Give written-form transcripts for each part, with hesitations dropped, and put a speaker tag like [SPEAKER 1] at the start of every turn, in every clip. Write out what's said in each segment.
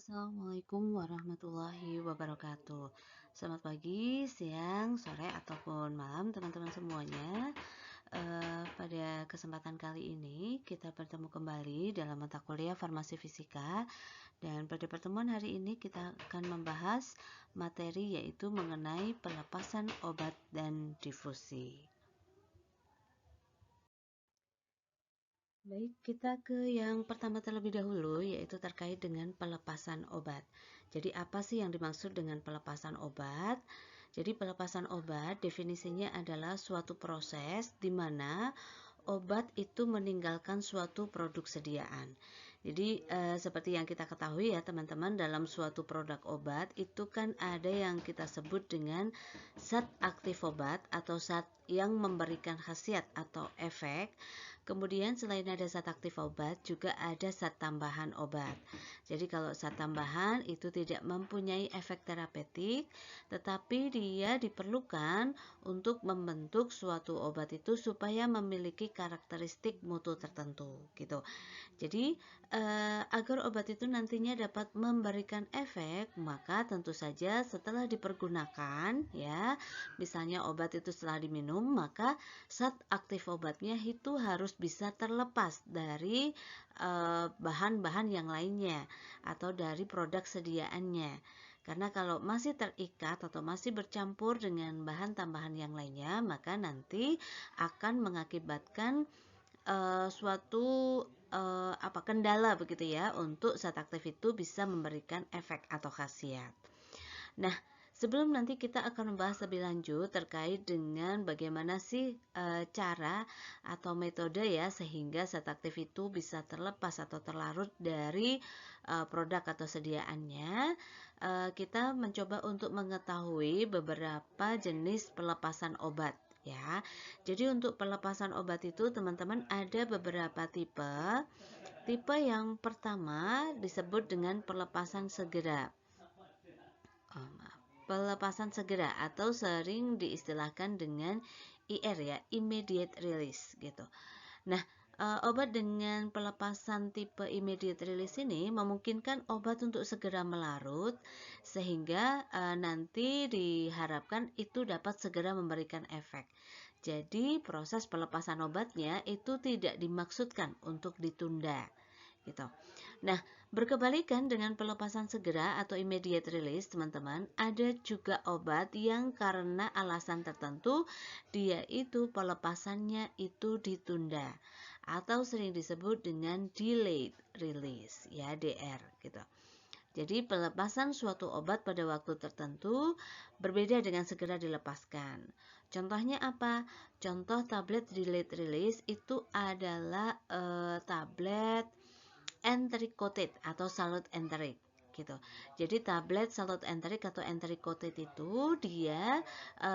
[SPEAKER 1] Assalamualaikum warahmatullahi wabarakatuh. Selamat pagi, siang, sore, ataupun malam teman-teman semuanya. Pada kesempatan kali ini kita bertemu kembali dalam mata kuliah Farmasi Fisika. Dan pada pertemuan hari ini kita akan membahas materi yaitu mengenai pelepasan obat dan difusi. Baik, kita ke yang pertama terlebih dahulu, yaitu terkait dengan pelepasan obat. Jadi, apa sih yang dimaksud dengan pelepasan obat? Jadi, pelepasan obat definisinya adalah suatu proses di mana obat itu meninggalkan suatu produk sediaan. Jadi, seperti yang kita ketahui ya teman-teman, dalam suatu produk obat itu kan ada yang kita sebut dengan zat aktif obat atau zat yang memberikan khasiat atau efek. Kemudian selain ada zat aktif obat, juga ada zat tambahan obat. Jadi kalau zat tambahan itu tidak mempunyai efek terapeutik, tetapi dia diperlukan untuk membentuk suatu obat itu supaya memiliki karakteristik mutu tertentu, gitu. Jadi agar obat itu nantinya dapat memberikan efek, maka tentu saja setelah dipergunakan ya, misalnya obat itu setelah diminum, maka zat aktif obatnya itu harus bisa terlepas dari bahan-bahan yang lainnya atau dari produk sediaannya. Karena kalau masih terikat atau masih bercampur dengan bahan tambahan yang lainnya, maka nanti akan mengakibatkan suatu kendala begitu ya untuk zat aktif itu bisa memberikan efek atau khasiat. Nah, sebelum nanti kita akan membahas lebih lanjut terkait dengan bagaimana sih cara atau metode ya sehingga zat aktif itu bisa terlepas atau terlarut dari produk atau sediaannya, kita mencoba untuk mengetahui beberapa jenis pelepasan obat ya. Jadi untuk pelepasan obat itu teman-teman ada beberapa tipe. Tipe yang pertama disebut dengan pelepasan segera. Pelepasan segera atau sering diistilahkan dengan IR ya, immediate release gitu. Nah, obat dengan pelepasan tipe immediate release ini memungkinkan obat untuk segera melarut sehingga nanti diharapkan itu dapat segera memberikan efek. Jadi proses pelepasan obatnya itu tidak dimaksudkan untuk ditunda gitu. Nah, berkebalikan dengan pelepasan segera atau immediate release, teman-teman, ada juga obat yang karena alasan tertentu dia itu pelepasannya itu ditunda atau sering disebut dengan delayed release ya, DR gitu. Jadi pelepasan suatu obat pada waktu tertentu berbeda dengan segera dilepaskan. Contohnya apa? Contoh tablet delayed release itu adalah tablet enteric coated atau salut enteric gitu. Jadi tablet salut enteric atau enteric coated itu dia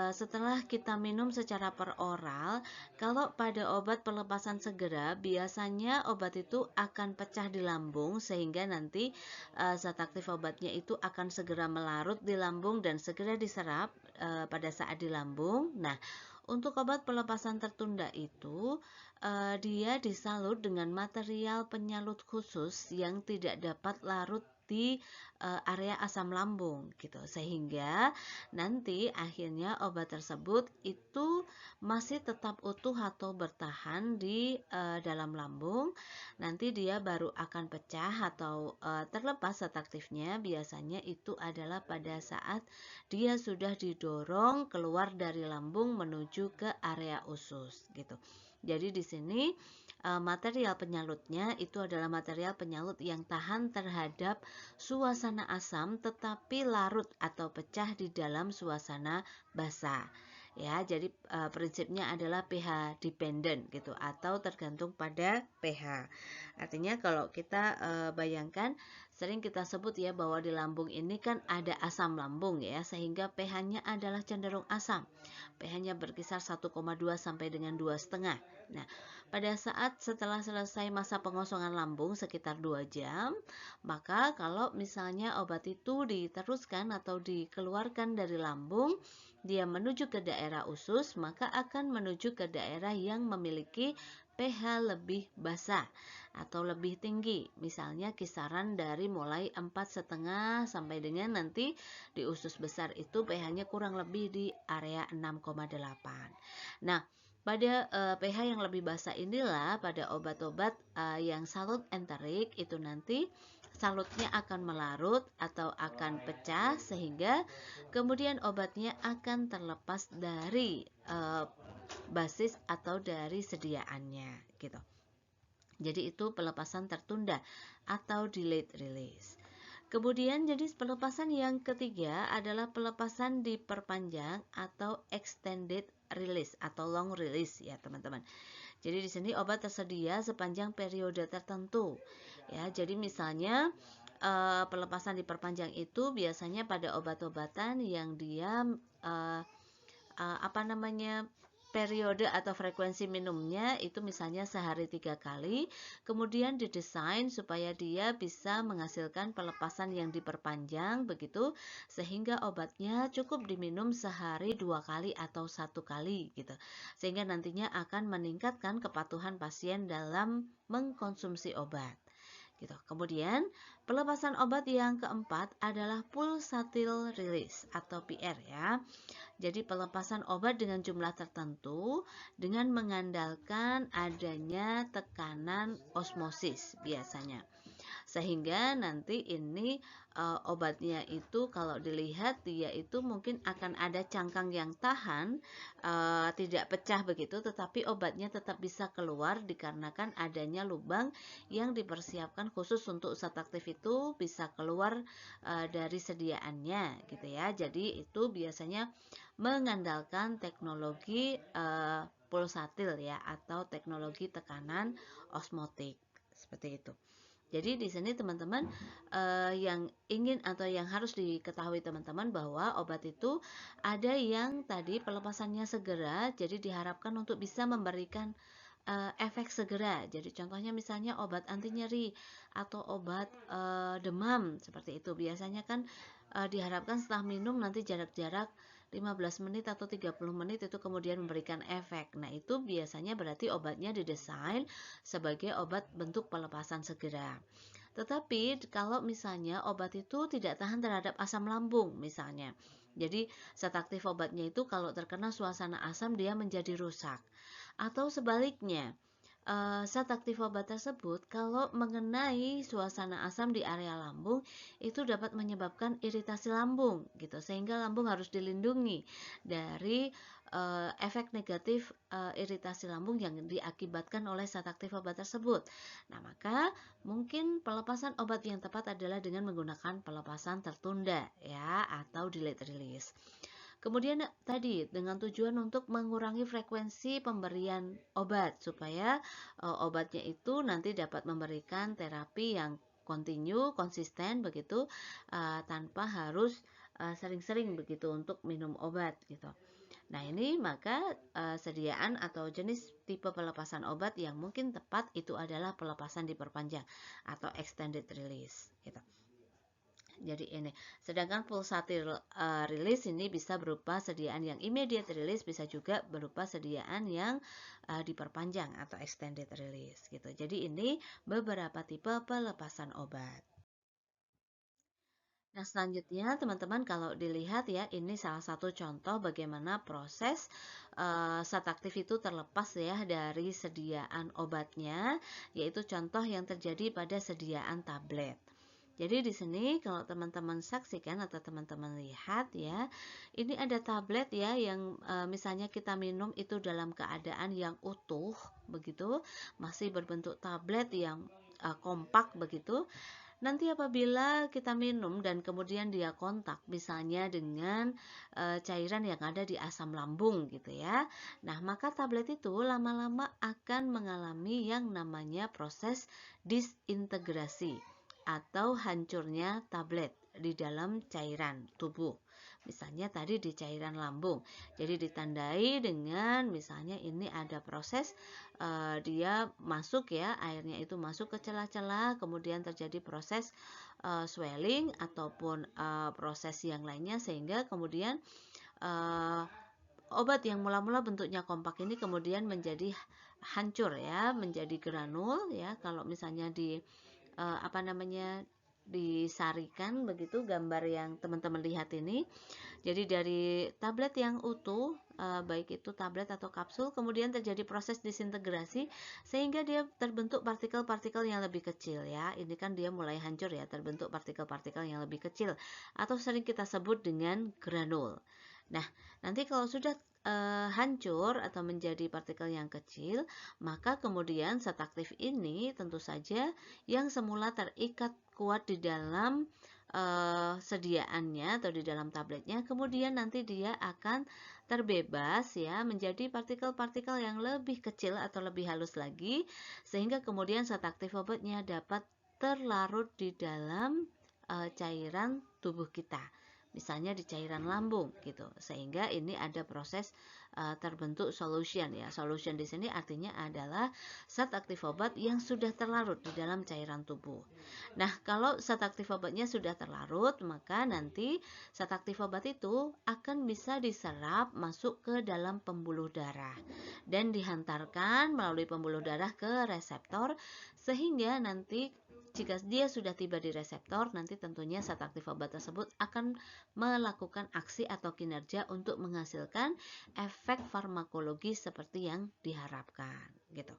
[SPEAKER 1] setelah kita minum secara peroral, kalau pada obat pelepasan segera biasanya obat itu akan pecah di lambung sehingga nanti zat aktif obatnya itu akan segera melarut di lambung dan segera diserap pada saat di lambung. Nah, untuk obat pelepasan tertunda itu dia disalut dengan material penyalut khusus yang tidak dapat larut di area asam lambung gitu, sehingga nanti akhirnya obat tersebut itu masih tetap utuh atau bertahan di dalam lambung. Nanti dia baru akan pecah atau terlepas zat aktifnya biasanya itu adalah pada saat dia sudah didorong keluar dari lambung menuju ke area usus gitu. Jadi di sini material penyalutnya itu adalah material penyalut yang tahan terhadap suasana asam tetapi larut atau pecah di dalam suasana basah. Ya, jadi prinsipnya adalah pH dependent gitu atau tergantung pada pH. Artinya kalau kita bayangkan sering kita sebut ya bahwa di lambung ini kan ada asam lambung ya sehingga pH-nya adalah cenderung asam. pH-nya berkisar 1,2 sampai dengan 2,5. Nah, pada saat setelah selesai masa pengosongan lambung sekitar 2 jam, maka kalau misalnya obat itu diteruskan atau dikeluarkan dari lambung, dia menuju ke daerah usus, maka akan menuju ke daerah yang memiliki pH lebih basah. atau lebih tinggi. Misalnya kisaran dari mulai 4,5 sampai dengan nanti di usus besar itu pH-nya kurang lebih di area 6,8. Nah, pada pH yang lebih basa inilah pada obat-obat yang salut enterik itu nanti salutnya akan melarut atau akan pecah sehingga kemudian obatnya akan terlepas dari basis atau dari sediaannya gitu. Jadi itu pelepasan tertunda atau delayed release. Kemudian jenis pelepasan yang ketiga adalah pelepasan diperpanjang atau extended release atau long release ya teman-teman. Jadi di sini obat tersedia sepanjang periode tertentu. Ya, jadi misalnya pelepasan diperpanjang itu biasanya pada obat-obatan yang dia periode atau frekuensi minumnya itu misalnya sehari 3 kali, kemudian didesain supaya dia bisa menghasilkan pelepasan yang diperpanjang begitu, sehingga obatnya cukup diminum sehari 2 kali atau 1 kali gitu, sehingga nantinya akan meningkatkan kepatuhan pasien dalam mengkonsumsi obat gitu. Kemudian pelepasan obat yang keempat adalah pulsatil release atau PR ya. Jadi pelepasan obat dengan jumlah tertentu dengan mengandalkan adanya tekanan osmosis biasanya. Sehingga nanti ini obatnya itu kalau dilihat dia itu mungkin akan ada cangkang yang tahan, tidak pecah begitu, tetapi obatnya tetap bisa keluar dikarenakan adanya lubang yang dipersiapkan khusus untuk zat aktif itu bisa keluar dari sediaannya gitu ya. Jadi itu biasanya mengandalkan teknologi pulsatil ya atau teknologi tekanan osmotik seperti itu. Jadi di sini teman-teman yang ingin atau yang harus diketahui teman-teman bahwa obat itu ada yang tadi pelepasannya segera, jadi diharapkan untuk bisa memberikan efek segera. Jadi contohnya misalnya obat anti nyeri atau obat demam seperti itu. Biasanya kan diharapkan setelah minum nanti jarak-jarak 15 menit atau 30 menit itu kemudian memberikan efek. Nah, itu biasanya berarti obatnya didesain sebagai obat bentuk pelepasan segera. Tetapi kalau misalnya obat itu tidak tahan terhadap asam lambung misalnya. Jadi zat aktif obatnya itu kalau terkena suasana asam dia menjadi rusak. Atau sebaliknya, zat aktif obat tersebut kalau mengenai suasana asam di area lambung itu dapat menyebabkan iritasi lambung gitu, sehingga lambung harus dilindungi dari efek negatif iritasi lambung yang diakibatkan oleh zat aktif obat tersebut. Nah, maka mungkin pelepasan obat yang tepat adalah dengan menggunakan pelepasan tertunda ya atau delayed release. Kemudian tadi dengan tujuan untuk mengurangi frekuensi pemberian obat supaya obatnya itu nanti dapat memberikan terapi yang kontinu, konsisten begitu tanpa harus sering-sering begitu untuk minum obat gitu. Nah, ini maka sediaan atau jenis tipe pelepasan obat yang mungkin tepat itu adalah pelepasan diperpanjang atau extended release gitu. Jadi ini, sedangkan pulsatil release ini bisa berupa sediaan yang immediate release, bisa juga berupa sediaan yang diperpanjang atau extended release gitu. Jadi ini beberapa tipe pelepasan obat. Nah, selanjutnya teman-teman kalau dilihat ya, ini salah satu contoh bagaimana proses zat aktif itu terlepas ya dari sediaan obatnya, yaitu contoh yang terjadi pada sediaan tablet. Jadi di sini kalau teman-teman saksikan atau teman-teman lihat ya, ini ada tablet ya yang misalnya kita minum itu dalam keadaan yang utuh begitu, masih berbentuk tablet yang kompak begitu. Nanti apabila kita minum dan kemudian dia kontak misalnya dengan cairan yang ada di asam lambung gitu ya. Nah, maka tablet itu lama-lama akan mengalami yang namanya proses disintegrasi atau hancurnya tablet di dalam cairan tubuh. Misalnya tadi di cairan lambung. Jadi ditandai dengan misalnya ini ada proses dia masuk ya, airnya itu masuk ke celah-celah, kemudian terjadi proses swelling ataupun proses yang lainnya sehingga kemudian obat yang mula-mula bentuknya kompak ini kemudian menjadi hancur ya, menjadi granul ya. Kalau misalnya disarikan begitu gambar yang teman-teman lihat ini. Jadi dari tablet yang utuh, baik itu tablet atau kapsul, kemudian terjadi proses disintegrasi sehingga dia terbentuk partikel-partikel yang lebih kecil ya. Ini kan dia mulai hancur ya, terbentuk partikel-partikel yang lebih kecil atau sering kita sebut dengan granul. Nah, nanti kalau sudah hancur atau menjadi partikel yang kecil, maka kemudian zat aktif ini tentu saja yang semula terikat kuat di dalam sediaannya atau di dalam tabletnya, kemudian nanti dia akan terbebas ya menjadi partikel-partikel yang lebih kecil atau lebih halus lagi, sehingga kemudian zat aktif obatnya dapat terlarut di dalam cairan tubuh kita, misalnya di cairan lambung gitu, sehingga ini ada proses terbentuk solution ya. Solution di sini artinya adalah zat aktif obat yang sudah terlarut di dalam cairan tubuh. Nah, kalau zat aktif obatnya sudah terlarut, maka nanti zat aktif obat itu akan bisa diserap masuk ke dalam pembuluh darah dan dihantarkan melalui pembuluh darah ke reseptor, sehingga nanti jika dia sudah tiba di reseptor, nanti tentunya zat aktif obat tersebut akan melakukan aksi atau kinerja untuk menghasilkan efek farmakologi seperti yang diharapkan gitu.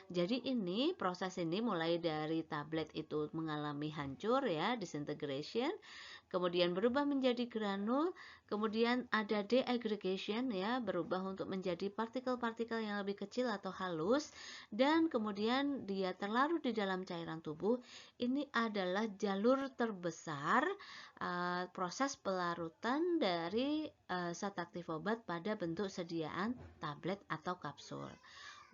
[SPEAKER 1] Jadi ini proses ini mulai dari tablet itu mengalami hancur ya, disintegration, kemudian berubah menjadi granul, kemudian ada deaggregation ya, berubah untuk menjadi partikel-partikel yang lebih kecil atau halus, dan kemudian dia terlarut di dalam cairan tubuh. Ini adalah jalur terbesar proses pelarutan dari zat aktif obat pada bentuk sediaan tablet atau kapsul.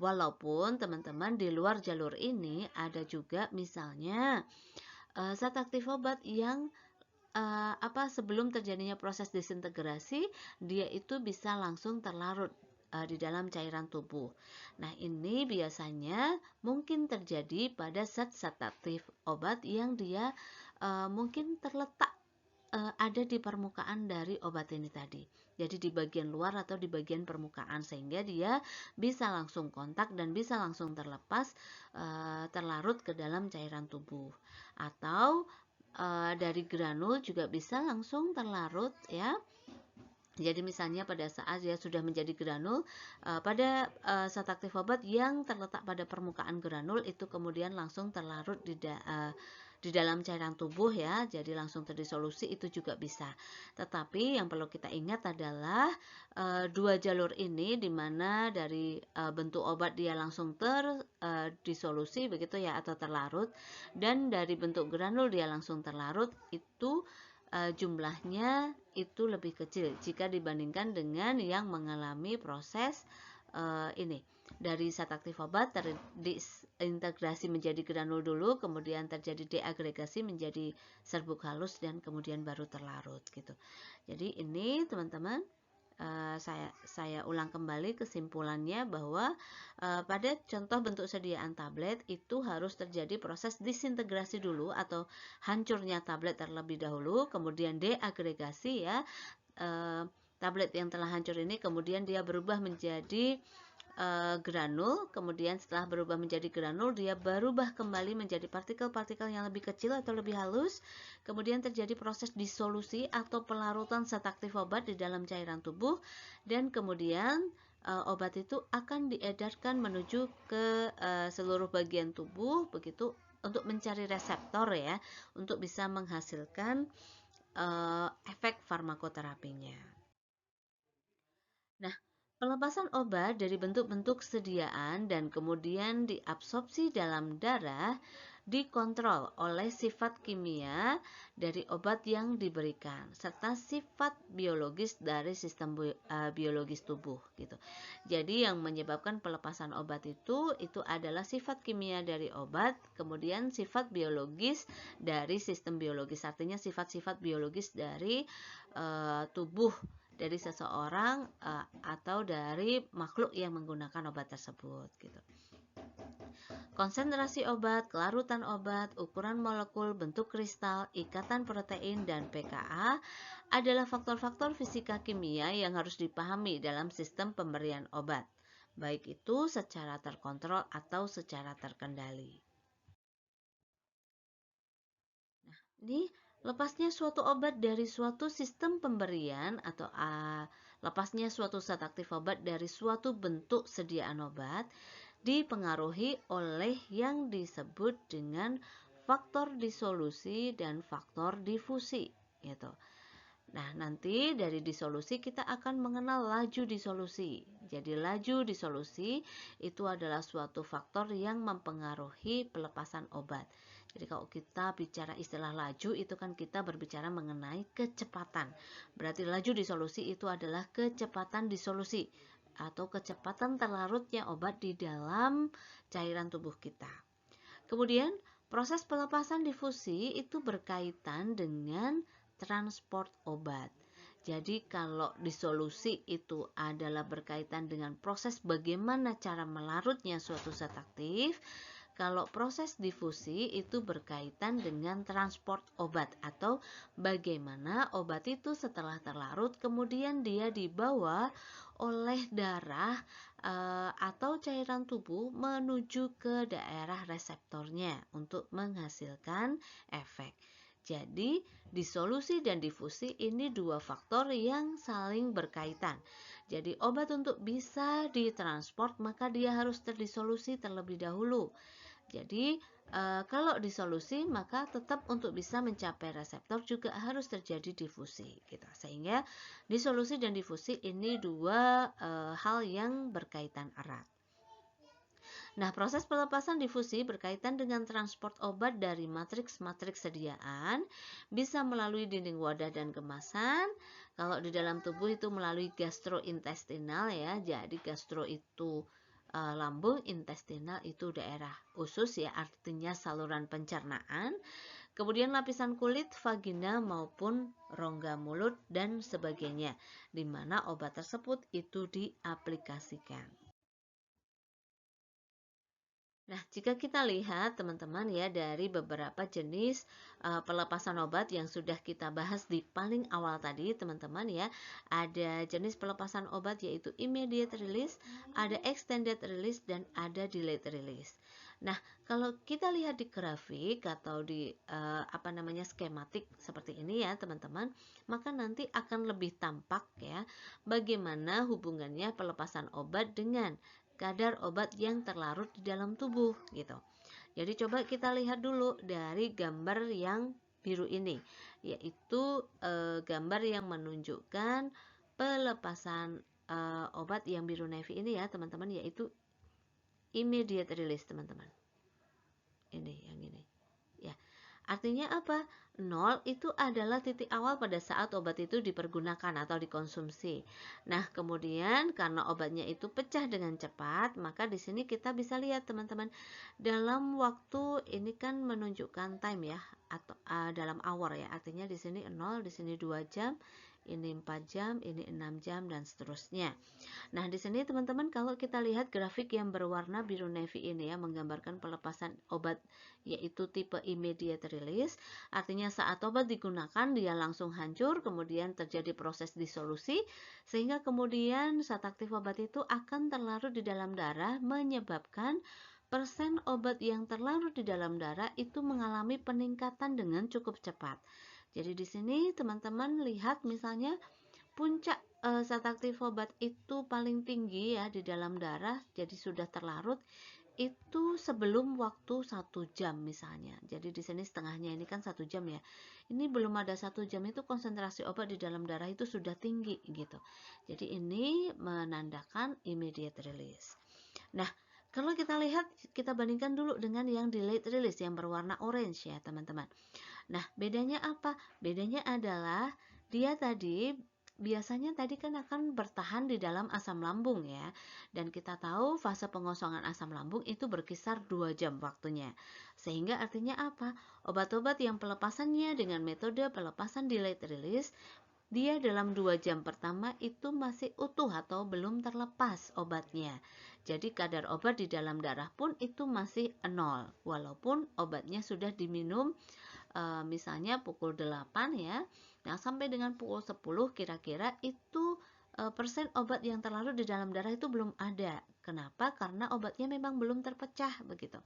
[SPEAKER 1] Walaupun teman-teman di luar jalur ini ada juga misalnya zat aktif obat yang sebelum terjadinya proses disintegrasi dia itu bisa langsung terlarut di dalam cairan tubuh. Nah, ini biasanya mungkin terjadi pada zat-zat aktif obat yang dia mungkin terletak ada di permukaan dari obat ini tadi. Jadi di bagian luar atau di bagian permukaan, sehingga dia bisa langsung kontak dan bisa langsung terlepas terlarut ke dalam cairan tubuh. Atau dari granul juga bisa langsung terlarut ya. Jadi misalnya pada saat dia sudah menjadi granul, pada zat aktif obat yang terletak pada permukaan granul itu kemudian langsung terlarut di dalam cairan tubuh ya, jadi langsung terdisolusi, itu juga bisa. Tetapi yang perlu kita ingat adalah dua jalur ini, di mana dari bentuk obat dia langsung terdisolusi begitu ya, atau terlarut, dan dari bentuk granul dia langsung terlarut, itu jumlahnya itu lebih kecil jika dibandingkan dengan yang mengalami proses ini dari zat aktif obat terintegrasi menjadi granul dulu, kemudian terjadi deagregasi menjadi serbuk halus, dan kemudian baru terlarut gitu. Jadi ini teman-teman, saya ulang kembali kesimpulannya bahwa pada contoh bentuk sediaan tablet itu harus terjadi proses disintegrasi dulu atau hancurnya tablet terlebih dahulu, kemudian deagregasi ya, tablet yang telah hancur ini kemudian dia berubah menjadi granul, kemudian setelah berubah menjadi granul dia berubah kembali menjadi partikel-partikel yang lebih kecil atau lebih halus, kemudian terjadi proses disolusi atau pelarutan zat aktif obat di dalam cairan tubuh, dan kemudian obat itu akan diedarkan menuju ke seluruh bagian tubuh begitu, untuk mencari reseptor ya, untuk bisa menghasilkan efek farmakoterapinya. Nah, pelepasan obat dari bentuk-bentuk sediaan dan kemudian diabsorpsi dalam darah dikontrol oleh sifat kimia dari obat yang diberikan serta sifat biologis dari sistem biologis tubuh gitu. Jadi yang menyebabkan pelepasan obat itu adalah sifat kimia dari obat, kemudian sifat biologis dari sistem biologis, artinya sifat-sifat biologis dari tubuh dari seseorang atau dari makhluk yang menggunakan obat tersebut gitu. Konsentrasi obat, kelarutan obat, ukuran molekul, bentuk kristal, ikatan protein, dan pKa adalah faktor-faktor fisika kimia yang harus dipahami dalam sistem pemberian obat, baik itu secara terkontrol atau secara terkendali. Ini lepasnya suatu obat dari suatu sistem pemberian atau lepasnya suatu zat aktif obat dari suatu bentuk sediaan obat dipengaruhi oleh yang disebut dengan faktor disolusi dan faktor difusi gitu. Nah, nanti dari disolusi kita akan mengenal laju disolusi. Jadi laju disolusi itu adalah suatu faktor yang mempengaruhi pelepasan obat. Jadi kalau kita bicara istilah laju itu kan kita berbicara mengenai kecepatan. Berarti laju disolusi itu adalah kecepatan disolusi atau kecepatan terlarutnya obat di dalam cairan tubuh kita. Kemudian proses pelepasan difusi itu berkaitan dengan transport obat. Jadi kalau disolusi itu adalah berkaitan dengan proses bagaimana cara melarutnya suatu zat aktif, kalau proses difusi itu berkaitan dengan transport obat atau bagaimana obat itu setelah terlarut kemudian dia dibawa oleh darah atau cairan tubuh menuju ke daerah reseptornya untuk menghasilkan efek. Jadi, disolusi dan difusi ini dua faktor yang saling berkaitan. Jadi, obat untuk bisa ditransport maka dia harus terdisolusi terlebih dahulu. Jadi, kalau disolusi maka tetap untuk bisa mencapai reseptor juga harus terjadi difusi gitu. Sehingga disolusi dan difusi ini dua hal yang berkaitan erat. Nah, proses pelepasan difusi berkaitan dengan transport obat dari matriks-matriks sediaan, bisa melalui dinding wadah dan kemasan. Kalau di dalam tubuh itu melalui gastrointestinal ya. Jadi gastro itu lambung, intestinal itu daerah usus ya, artinya saluran pencernaan. Kemudian lapisan kulit, vagina maupun rongga mulut dan sebagainya, di mana obat tersebut itu diaplikasikan. Nah, jika kita lihat teman-teman ya dari beberapa jenis pelepasan obat yang sudah kita bahas di paling awal tadi teman-teman ya, ada jenis pelepasan obat yaitu immediate release, ada extended release dan ada delayed release. Nah, kalau kita lihat di grafik atau di skematik seperti ini ya teman-teman, maka nanti akan lebih tampak ya bagaimana hubungannya pelepasan obat dengan kadar obat yang terlarut di dalam tubuh gitu. Jadi coba kita lihat dulu dari gambar yang biru ini, yaitu gambar yang menunjukkan pelepasan obat yang biru navy ini ya teman-teman, yaitu immediate release teman-teman. Ini yang ini. Ya. Artinya apa? 0 itu adalah titik awal pada saat obat itu dipergunakan atau dikonsumsi. Nah, kemudian karena obatnya itu pecah dengan cepat, maka di sini kita bisa lihat teman-teman, dalam waktu ini kan menunjukkan time ya atau dalam hour ya. Artinya di sini 0, di sini 2 jam, ini 4 jam, ini 6 jam dan seterusnya. Nah, di sini teman-teman kalau kita lihat grafik yang berwarna biru navy ini ya menggambarkan pelepasan obat yaitu tipe immediate release. Artinya saat obat digunakan dia langsung hancur, kemudian terjadi proses disolusi sehingga kemudian zat aktif obat itu akan terlarut di dalam darah menyebabkan persen obat yang terlarut di dalam darah itu mengalami peningkatan dengan cukup cepat. Jadi di sini teman-teman lihat misalnya puncak zat aktif obat itu paling tinggi ya di dalam darah, jadi sudah terlarut itu sebelum waktu 1 jam misalnya. Jadi di sini setengahnya ini kan 1 jam ya. Ini belum ada 1 jam itu konsentrasi obat di dalam darah itu sudah tinggi gitu. Jadi ini menandakan immediate release. Nah, kalau kita lihat, kita bandingkan dulu dengan yang delayed release yang berwarna orange ya teman-teman. Nah, bedanya apa? Bedanya adalah dia tadi biasanya tadi kan akan bertahan di dalam asam lambung ya. Dan kita tahu fase pengosongan asam lambung itu berkisar 2 jam waktunya. Sehingga artinya apa? Obat-obat yang pelepasannya dengan metode pelepasan delayed release, dia dalam 2 jam pertama itu masih utuh atau belum terlepas obatnya. Jadi kadar obat di dalam darah pun itu masih 0, walaupun obatnya sudah diminum misalnya pukul 8 ya. Nah, sampai dengan pukul 10 kira-kira itu persen obat yang terlarut di dalam darah itu belum ada. Kenapa? Karena obatnya memang belum terpecah begitu.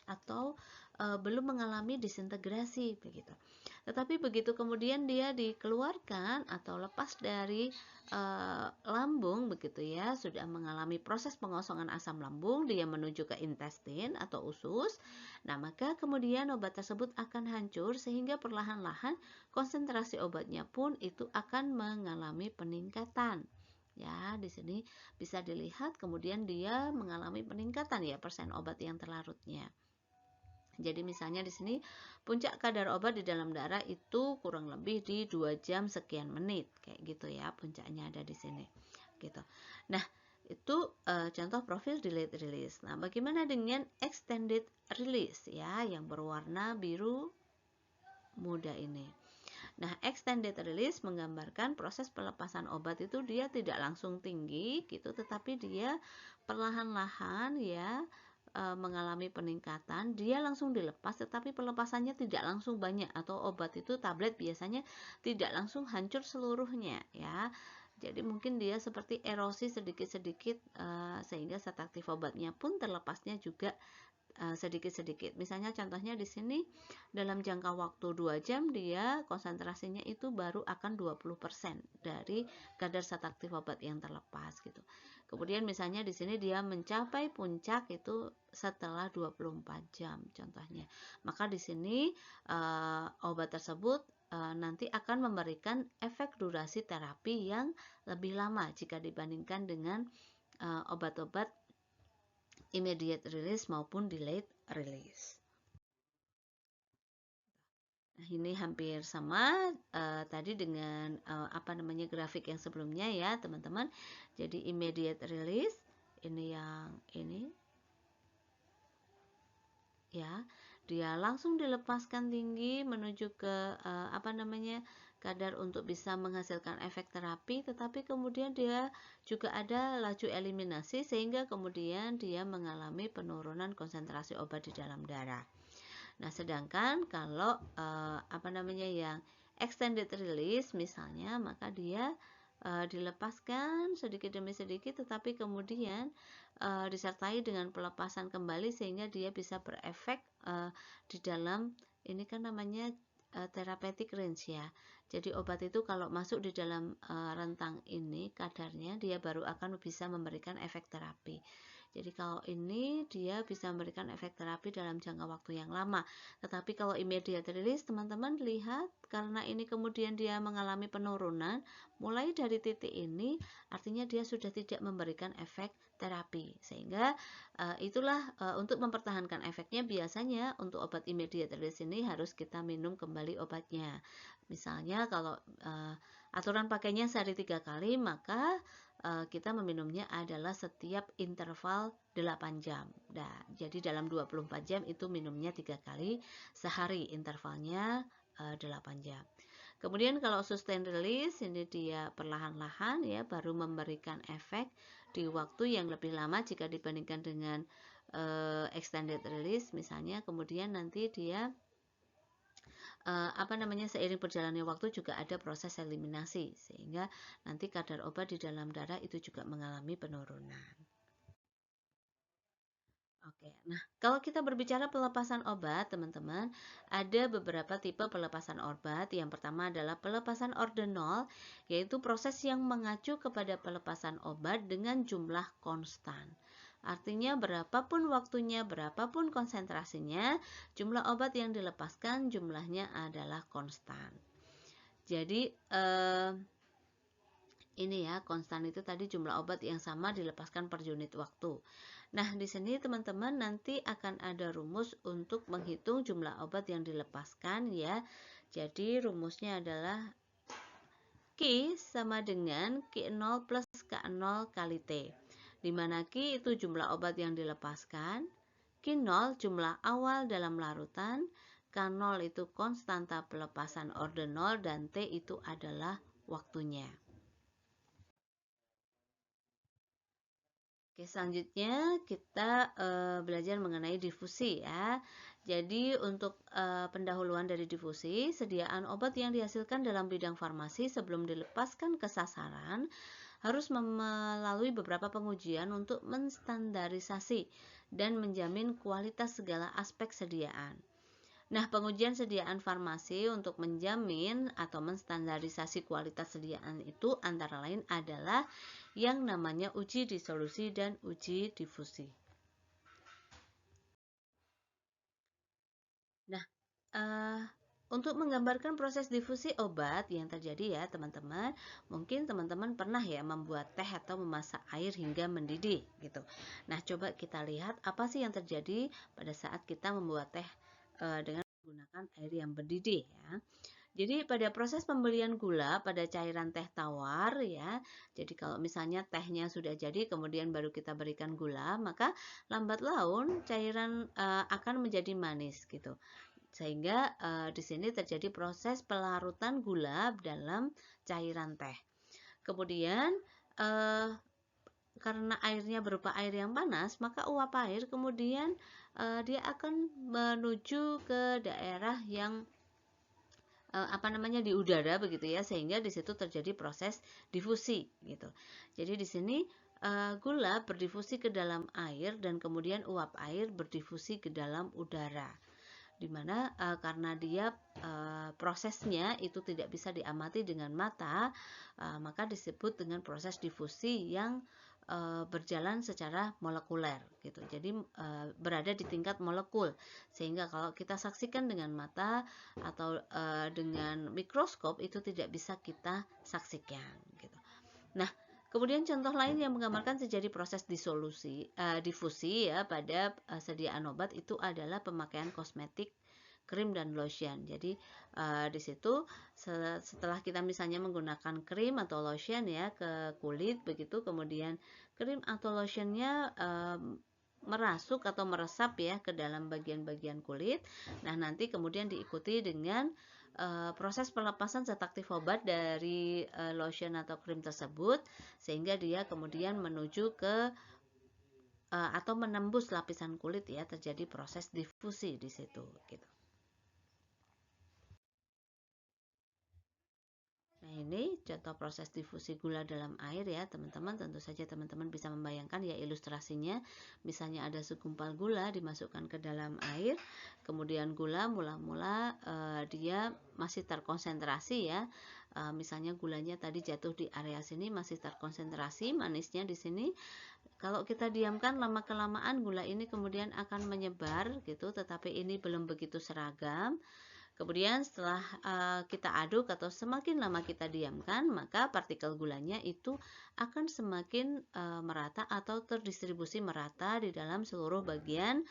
[SPEAKER 1] Atau belum mengalami disintegrasi begitu. Tetapi begitu kemudian dia dikeluarkan atau lepas dari lambung begitu ya, sudah mengalami proses pengosongan asam lambung, dia menuju ke intestin atau usus. Nah, maka kemudian obat tersebut akan hancur sehingga perlahan-lahan konsentrasi obatnya pun itu akan mengalami peningkatan. Ya, di sini bisa dilihat kemudian dia mengalami peningkatan ya persen obat yang terlarutnya. Jadi misalnya di sini puncak kadar obat di dalam darah itu kurang lebih di 2 jam sekian menit kayak gitu ya, puncaknya ada di sini gitu. Nah, itu contoh profil delayed release. Nah, bagaimana dengan extended release ya yang berwarna biru muda ini? Nah, extended release menggambarkan proses pelepasan obat itu dia tidak langsung tinggi gitu, tetapi dia perlahan-lahan ya mengalami peningkatan, dia langsung dilepas tetapi pelepasannya tidak langsung banyak, atau obat itu tablet biasanya tidak langsung hancur seluruhnya ya. Jadi mungkin dia seperti erosi sedikit-sedikit sehingga zat aktif obatnya pun terlepasnya juga sedikit-sedikit. Misalnya contohnya di sini dalam jangka waktu 2 jam dia konsentrasinya itu baru akan 20% dari kadar zat aktif obat yang terlepas gitu. Kemudian misalnya di sini dia mencapai puncak itu setelah 24 jam contohnya. Maka di sini obat tersebut nanti akan memberikan efek durasi terapi yang lebih lama jika dibandingkan dengan obat-obat immediate release maupun delayed release. Nah, ini hampir sama tadi dengan grafik yang sebelumnya ya, teman-teman. Jadi immediate release ini yang ini ya. Dia langsung dilepaskan tinggi menuju ke kadar untuk bisa menghasilkan efek terapi, tetapi kemudian dia juga ada laju eliminasi sehingga kemudian dia mengalami penurunan konsentrasi obat di dalam darah. Nah, sedangkan kalau yang extended release misalnya, maka dia dilepaskan sedikit demi sedikit, tetapi kemudian disertai dengan pelepasan kembali sehingga dia bisa berefek di dalam ini kan namanya therapeutic range ya. Jadi obat itu kalau masuk di dalam rentang ini kadarnya, dia baru akan bisa memberikan efek terapi. Jadi kalau ini dia bisa memberikan efek terapi dalam jangka waktu yang lama. Tetapi kalau immediate release, teman-teman lihat karena ini kemudian dia mengalami penurunan, mulai dari titik ini artinya dia sudah tidak memberikan efek terapi. Sehingga itulah untuk mempertahankan efeknya biasanya untuk obat immediate release ini harus kita minum kembali obatnya. Misalnya kalau aturan pakainya sehari 3 kali, maka kita meminumnya adalah setiap interval 8 jam. Nah, jadi dalam 24 jam itu minumnya 3 kali sehari, intervalnya 8 jam. Kemudian kalau sustain release ini dia perlahan-lahan ya baru memberikan efek di waktu yang lebih lama jika dibandingkan dengan extended release misalnya. Kemudian nanti dia seiring berjalannya waktu juga ada proses eliminasi sehingga nanti kadar obat di dalam darah itu juga mengalami penurunan. Oke, nah kalau kita berbicara pelepasan obat, teman-teman, ada beberapa tipe pelepasan obat. Yang pertama adalah pelepasan ordenol, yaitu proses yang mengacu kepada pelepasan obat dengan jumlah konstan. Artinya berapapun waktunya, berapapun konsentrasinya, jumlah obat yang dilepaskan jumlahnya adalah konstan. Jadi ini ya, konstan itu tadi jumlah obat yang sama dilepaskan per unit waktu. Nah, di sini teman-teman nanti akan ada rumus untuk menghitung jumlah obat yang dilepaskan ya. Jadi rumusnya adalah Q sama dengan Q0 plus K0 kali T. Di mana Q itu jumlah obat yang dilepaskan, Q0 jumlah awal dalam larutan, K0 itu konstanta pelepasan ordenol, dan T itu adalah waktunya. Oke, selanjutnya kita belajar mengenai difusi ya. Jadi untuk pendahuluan dari difusi, sediaan obat yang dihasilkan dalam bidang farmasi sebelum dilepaskan ke sasaran harus melalui beberapa pengujian untuk menstandarisasi dan menjamin kualitas segala aspek sediaan. Nah, pengujian sediaan farmasi untuk menjamin atau menstandarisasi kualitas sediaan itu antara lain adalah yang namanya uji disolusi dan uji difusi. Nah, untuk menggambarkan proses difusi obat yang terjadi ya teman-teman, mungkin teman-teman pernah ya membuat teh atau memasak air hingga mendidih gitu. Nah, coba kita lihat apa sih yang terjadi pada saat kita membuat teh dengan menggunakan air yang mendidih ya. Jadi pada proses pembelian gula pada cairan teh tawar ya. Jadi kalau misalnya tehnya sudah jadi kemudian baru kita berikan gula, maka lambat laun cairan akan menjadi manis gitu. Sehingga di sini terjadi proses pelarutan gula dalam cairan teh. Kemudian karena airnya berupa air yang panas, maka uap air kemudian dia akan menuju ke daerah yang di udara begitu ya, sehingga di situ terjadi proses difusi gitu. Jadi di sini gula berdifusi ke dalam air dan kemudian uap air berdifusi ke dalam udara. Dimana karena dia prosesnya itu tidak bisa diamati dengan mata, maka disebut dengan proses difusi yang berjalan secara molekuler gitu. Jadi berada di tingkat molekul, sehingga kalau kita saksikan dengan mata atau dengan mikroskop itu tidak bisa kita saksikan gitu. Nah, kemudian contoh lain yang menggambarkan terjadi proses difusi ya pada sediaan obat itu adalah pemakaian kosmetik, krim dan lotion. Jadi di situ setelah kita misalnya menggunakan krim atau lotion ya ke kulit begitu, kemudian krim atau lotionnya merasuk atau meresap ya ke dalam bagian-bagian kulit. Nah, nanti kemudian diikuti dengan proses pelepasan zat aktif obat dari lotion atau krim tersebut, sehingga dia kemudian menuju ke atau menembus lapisan kulit ya, terjadi proses difusi di situ gitu. Nah, ini contoh proses difusi gula dalam air ya teman-teman. Tentu saja teman-teman bisa membayangkan ya ilustrasinya. Misalnya ada segumpal gula dimasukkan ke dalam air, kemudian gula mula-mula dia masih terkonsentrasi ya. Misalnya gulanya tadi jatuh di area sini masih terkonsentrasi manisnya di sini. Kalau kita diamkan lama-kelamaan gula ini kemudian akan menyebar gitu, tetapi ini belum begitu seragam. Kemudian setelah kita aduk atau semakin lama kita diamkan, maka partikel gulanya itu akan semakin merata atau terdistribusi merata di dalam seluruh bagian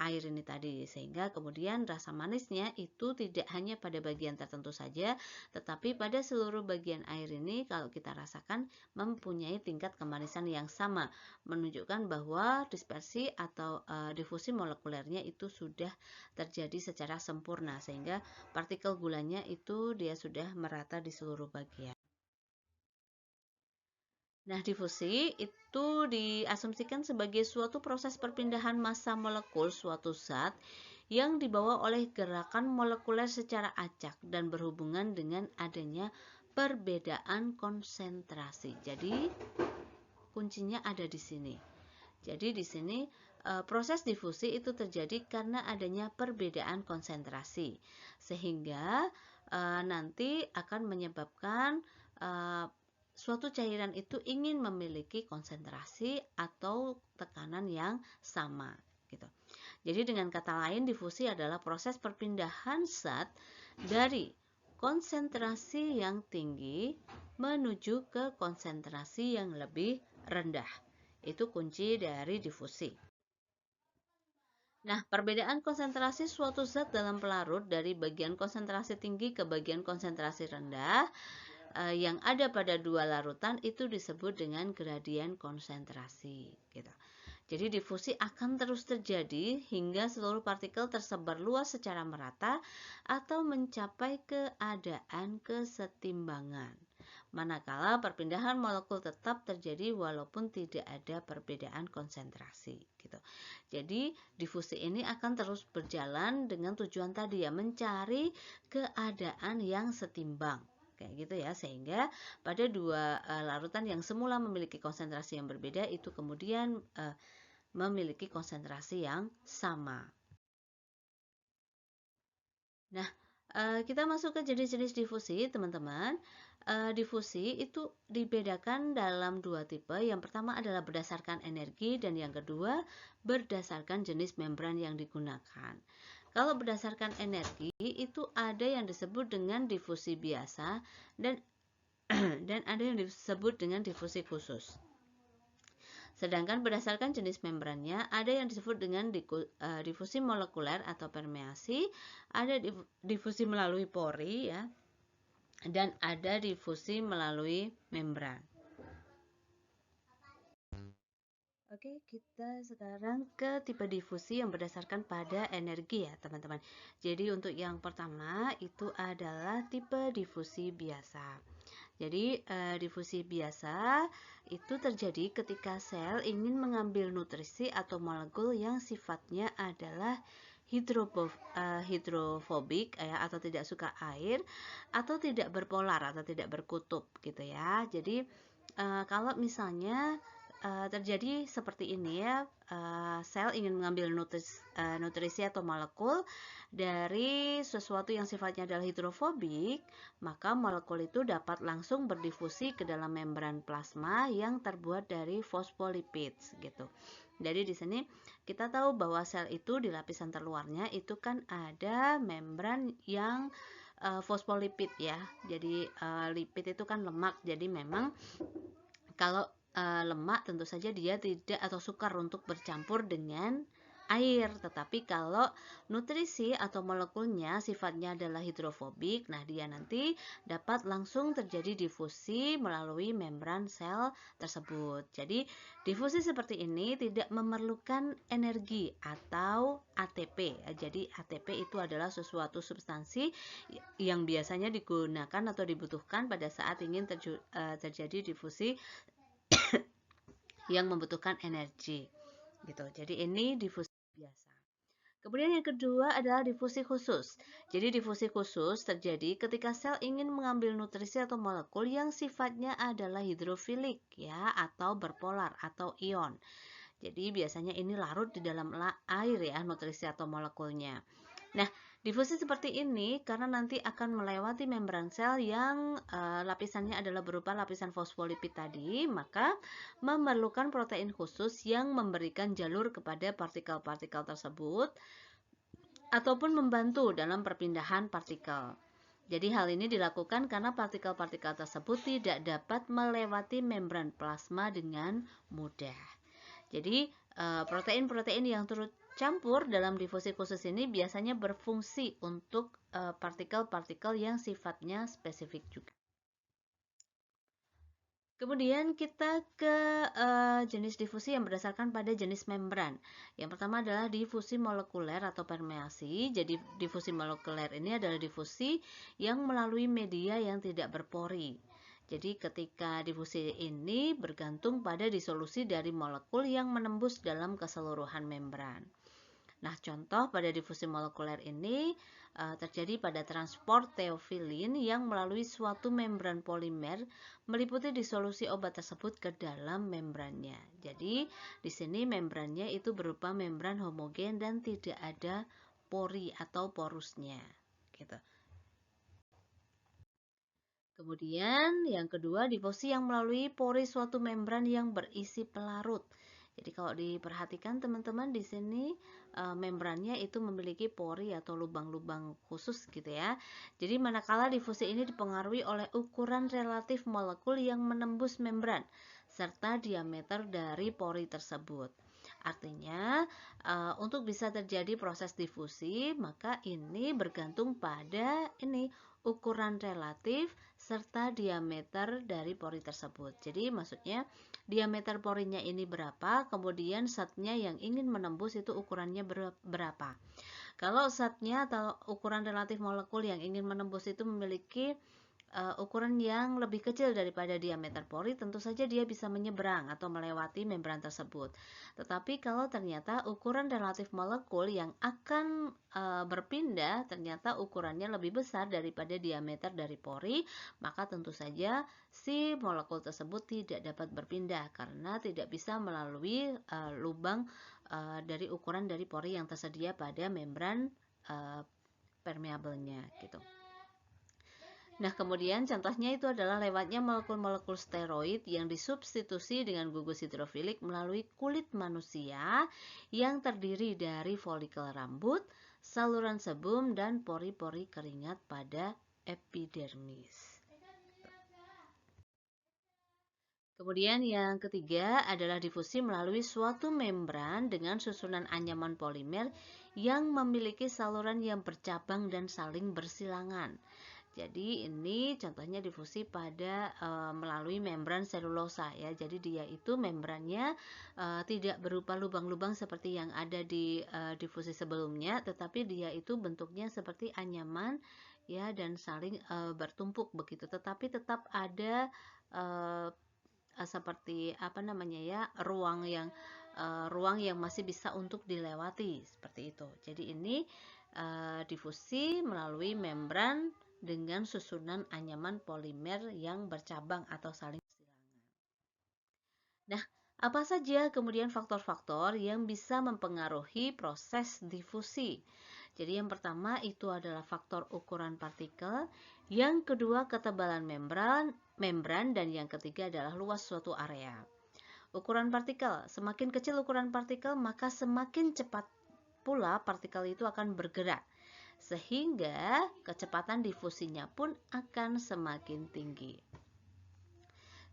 [SPEAKER 1] air ini tadi, sehingga kemudian rasa manisnya itu tidak hanya pada bagian tertentu saja, tetapi pada seluruh bagian air ini kalau kita rasakan mempunyai tingkat kemanisan yang sama, menunjukkan bahwa dispersi atau difusi molekulernya itu sudah terjadi secara sempurna, sehingga partikel gulanya itu dia sudah merata di seluruh bagian. Nah, difusi itu diasumsikan sebagai suatu proses perpindahan massa molekul suatu zat yang dibawa oleh gerakan molekuler secara acak dan berhubungan dengan adanya perbedaan konsentrasi. Jadi, kuncinya ada di sini. Jadi, di sini proses difusi itu terjadi karena adanya perbedaan konsentrasi, sehingga nanti akan menyebabkan suatu cairan itu ingin memiliki konsentrasi atau tekanan yang sama gitu. Jadi dengan kata lain difusi adalah proses perpindahan zat dari konsentrasi yang tinggi menuju ke konsentrasi yang lebih rendah. Itu kunci dari difusi. Nah, perbedaan konsentrasi suatu zat dalam pelarut dari bagian konsentrasi tinggi ke bagian konsentrasi rendah yang ada pada dua larutan itu disebut dengan gradien konsentrasi gitu. Jadi difusi akan terus terjadi hingga seluruh partikel tersebar luas secara merata atau mencapai keadaan kesetimbangan. manakala perpindahan molekul tetap terjadi walaupun tidak ada perbedaan konsentrasi gitu. Jadi difusi ini akan terus berjalan dengan tujuan tadi ya, mencari keadaan yang setimbang kayak gitu ya, sehingga pada dua larutan yang semula memiliki konsentrasi yang berbeda itu kemudian memiliki konsentrasi yang sama. Nah, kita masuk ke jenis-jenis difusi, teman-teman. Difusi itu dibedakan dalam dua tipe. Yang pertama adalah berdasarkan energi dan yang kedua berdasarkan jenis membran yang digunakan. Kalau berdasarkan energi itu ada yang disebut dengan difusi biasa dan dan ada yang disebut dengan difusi khusus. Sedangkan berdasarkan jenis membrannya, ada yang disebut dengan difusi molekuler atau permeasi, ada difusi melalui pori ya, dan ada difusi melalui membran. Oke, kita sekarang ke tipe difusi yang berdasarkan pada energi ya, teman-teman. Jadi untuk yang pertama itu adalah tipe difusi biasa. Jadi difusi biasa itu terjadi ketika sel ingin mengambil nutrisi atau molekul yang sifatnya adalah hidrofobik ya, atau tidak suka air, atau tidak berpolar atau tidak berkutub gitu ya. Jadi kalau misalnya terjadi seperti ini ya, sel ingin mengambil nutrisi atau molekul dari sesuatu yang sifatnya adalah hidrofobik, maka molekul itu dapat langsung berdifusi ke dalam membran plasma yang terbuat dari fosfolipids gitu. Jadi di sini kita tahu bahwa sel itu di lapisan terluarnya itu kan ada membran yang fosfolipid ya. Jadi lipid itu kan lemak. Jadi memang kalau lemak tentu saja dia tidak atau sukar untuk bercampur dengan air, tetapi kalau nutrisi atau molekulnya sifatnya adalah hidrofobik, nah dia nanti dapat langsung terjadi difusi melalui membran sel tersebut. Jadi difusi seperti ini tidak memerlukan energi atau ATP. Jadi ATP itu adalah sesuatu substansi yang biasanya digunakan atau dibutuhkan pada saat ingin terjadi difusi yang membutuhkan energi gitu. Jadi ini difusi biasa. Kemudian yang kedua adalah difusi khusus. Jadi difusi khusus terjadi ketika sel ingin mengambil nutrisi atau molekul yang sifatnya adalah hidrofilik ya, atau berpolar atau ion. Jadi biasanya ini larut di dalam air ya, nutrisi atau molekulnya. Nah, difusi seperti ini karena nanti akan melewati membran sel yang lapisannya adalah berupa lapisan fosfolipid tadi, maka memerlukan protein khusus yang memberikan jalur kepada partikel-partikel tersebut ataupun membantu dalam perpindahan partikel. Jadi hal ini dilakukan karena partikel-partikel tersebut tidak dapat melewati membran plasma dengan mudah. Jadi protein-protein yang turut campur dalam difusi khusus ini biasanya berfungsi untuk partikel-partikel yang sifatnya spesifik juga. Kemudian kita ke jenis difusi yang berdasarkan pada jenis membran. Yang pertama adalah difusi molekuler atau permeasi. Jadi difusi molekuler ini adalah difusi yang melalui media yang tidak berpori. Jadi ketika difusi ini bergantung pada disolusi dari molekul yang menembus dalam keseluruhan membran. Nah, contoh pada difusi molekuler ini terjadi pada transport teofilin yang melalui suatu membran polimer meliputi disolusi obat tersebut ke dalam membrannya. Jadi, di sini membrannya itu berupa membran homogen dan tidak ada pori atau porusnya. Gitu. Kemudian yang kedua, difusi yang melalui pori suatu membran yang berisi pelarut. Jadi kalau diperhatikan teman-teman di sini membrannya itu memiliki pori atau lubang-lubang khusus gitu ya. Jadi manakala difusi ini dipengaruhi oleh ukuran relatif molekul yang menembus membran serta diameter dari pori tersebut. Artinya untuk bisa terjadi proses difusi maka ini bergantung pada ini ukuran relatif serta diameter dari pori tersebut. Jadi maksudnya diameter porinya ini berapa, kemudian zatnya yang ingin menembus itu ukurannya berapa. Kalau zatnya atau ukuran relatif molekul yang ingin menembus itu memiliki ukuran yang lebih kecil daripada diameter pori, tentu saja dia bisa menyeberang atau melewati membran tersebut. Tetapi kalau ternyata ukuran relatif molekul yang akan berpindah ternyata ukurannya lebih besar daripada diameter dari pori, maka tentu saja si molekul tersebut tidak dapat berpindah karena tidak bisa melalui lubang dari ukuran dari pori yang tersedia pada membran permeabelnya gitu. Nah, kemudian contohnya itu adalah lewatnya molekul-molekul steroid yang disubstitusi dengan gugus hidrofilik melalui kulit manusia yang terdiri dari folikel rambut, saluran sebum, dan pori-pori keringat pada epidermis. Kemudian yang ketiga adalah difusi melalui suatu membran dengan susunan anyaman polimer yang memiliki saluran yang bercabang dan saling bersilangan. Jadi ini contohnya difusi pada melalui membran selulosa ya. Jadi dia itu membrannya tidak berupa lubang-lubang seperti yang ada di difusi sebelumnya, tetapi dia itu bentuknya seperti anyaman ya dan saling bertumpuk begitu. Tetapi tetap ada seperti apa namanya ya ruang yang masih bisa untuk dilewati seperti itu. Jadi ini difusi melalui membran dengan susunan anyaman polimer yang bercabang atau saling bersilangan. Nah, apa saja kemudian faktor-faktor yang bisa mempengaruhi proses difusi? Jadi yang pertama itu adalah faktor ukuran partikel, yang kedua ketebalan membran dan yang ketiga adalah luas suatu area. Ukuran partikel, semakin kecil ukuran partikel maka semakin cepat pula partikel itu akan bergerak, sehingga kecepatan difusinya pun akan semakin tinggi.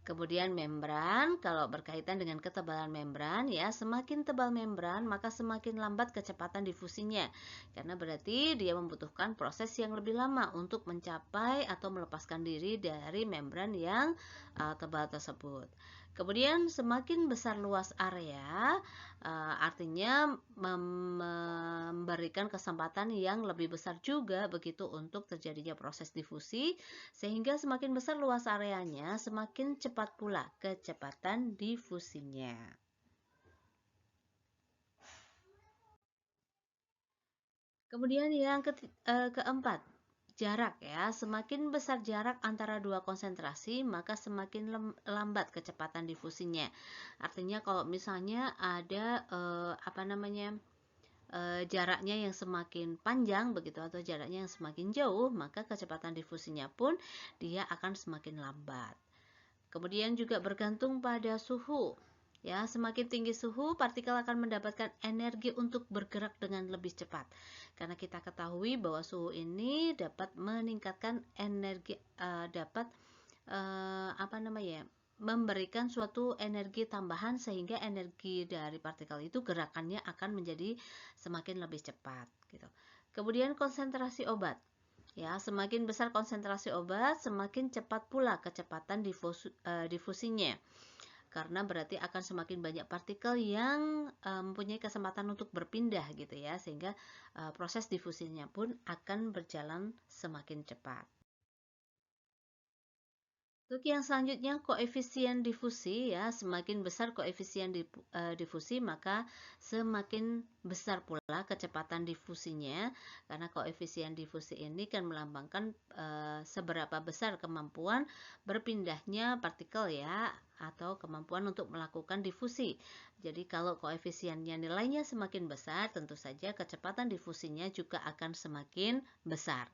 [SPEAKER 1] Kemudian membran, kalau berkaitan dengan ketebalan membran ya, semakin tebal membran maka semakin lambat kecepatan difusinya. Karena berarti dia membutuhkan proses yang lebih lama untuk mencapai atau melepaskan diri dari membran yang tebal tersebut. Kemudian semakin besar luas area, artinya memberikan kesempatan yang lebih besar juga begitu untuk terjadinya proses difusi, sehingga semakin besar luas areanya, semakin cepat pula kecepatan difusinya. Kemudian yang keempat, jarak ya. Semakin besar jarak antara dua konsentrasi, maka semakin lambat kecepatan difusinya. Artinya kalau misalnya ada jaraknya yang semakin panjang begitu atau jaraknya yang semakin jauh, maka kecepatan difusinya pun dia akan semakin lambat. Kemudian juga bergantung pada suhu. Ya, semakin tinggi suhu, partikel akan mendapatkan energi untuk bergerak dengan lebih cepat. Karena kita ketahui bahwa suhu ini dapat meningkatkan energi, memberikan suatu energi tambahan sehingga energi dari partikel itu gerakannya akan menjadi semakin lebih cepat gitu. Kemudian konsentrasi obat. Ya, semakin besar konsentrasi obat, semakin cepat pula kecepatan difusinya. Karena berarti akan semakin banyak partikel yang mempunyai kesempatan untuk berpindah gitu ya, sehingga proses difusinya pun akan berjalan semakin cepat. Untuk yang selanjutnya koefisien difusi ya, semakin besar koefisien difusi maka semakin besar pula kecepatan difusinya, karena koefisien difusi ini kan melambangkan seberapa besar kemampuan berpindahnya partikel ya, atau kemampuan untuk melakukan difusi. Jadi kalau koefisiennya nilainya semakin besar, tentu saja kecepatan difusinya juga akan semakin besar.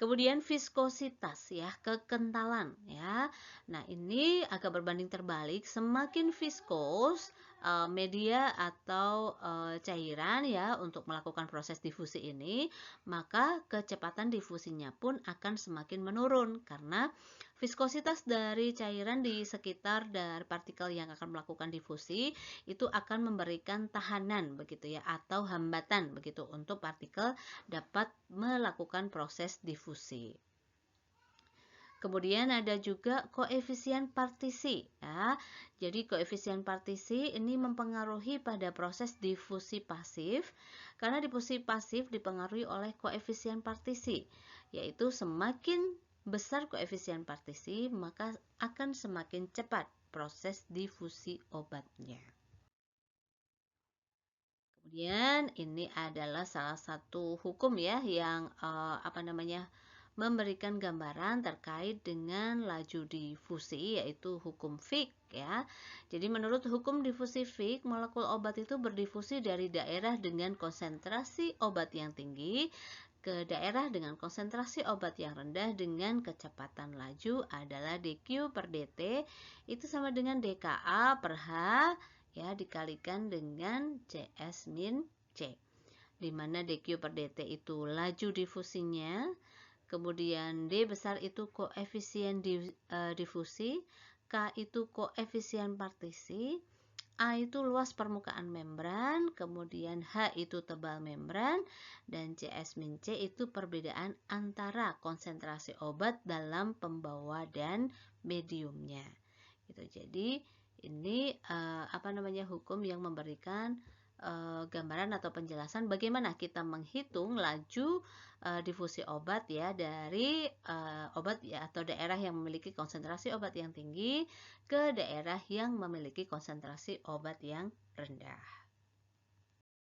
[SPEAKER 1] Kemudian viskositas ya, kekentalan ya. Nah, ini agak berbanding terbalik, semakin viskos media atau cairan ya untuk melakukan proses difusi ini, maka kecepatan difusinya pun akan semakin menurun karena viskositas dari cairan di sekitar dari partikel yang akan melakukan difusi itu akan memberikan tahanan begitu ya, atau hambatan begitu untuk partikel dapat melakukan proses difusi. Kemudian ada juga koefisien partisi ya. Jadi koefisien partisi ini mempengaruhi pada proses difusi pasif, karena difusi pasif dipengaruhi oleh koefisien partisi, yaitu semakin besar koefisien partisi, maka akan semakin cepat proses difusi obatnya. Kemudian ini adalah salah satu hukum ya yang memberikan gambaran terkait dengan laju difusi, yaitu hukum Fick ya. Jadi menurut hukum difusi Fick, molekul obat itu berdifusi dari daerah dengan konsentrasi obat yang tinggi ke daerah dengan konsentrasi obat yang rendah dengan kecepatan laju adalah dQ per dt itu sama dengan dKa per H ya dikalikan dengan CS min C, di mana dQ per dt itu laju difusinya, kemudian D besar itu koefisien difusi, K itu koefisien partisi, A itu luas permukaan membran, kemudian H itu tebal membran, dan CS min C itu perbedaan antara konsentrasi obat dalam pembawa dan mediumnya. Gitu. Jadi ini hukum yang memberikan gambaran atau penjelasan bagaimana kita menghitung laju difusi obat ya dari obat ya atau daerah yang memiliki konsentrasi obat yang tinggi ke daerah yang memiliki konsentrasi obat yang rendah.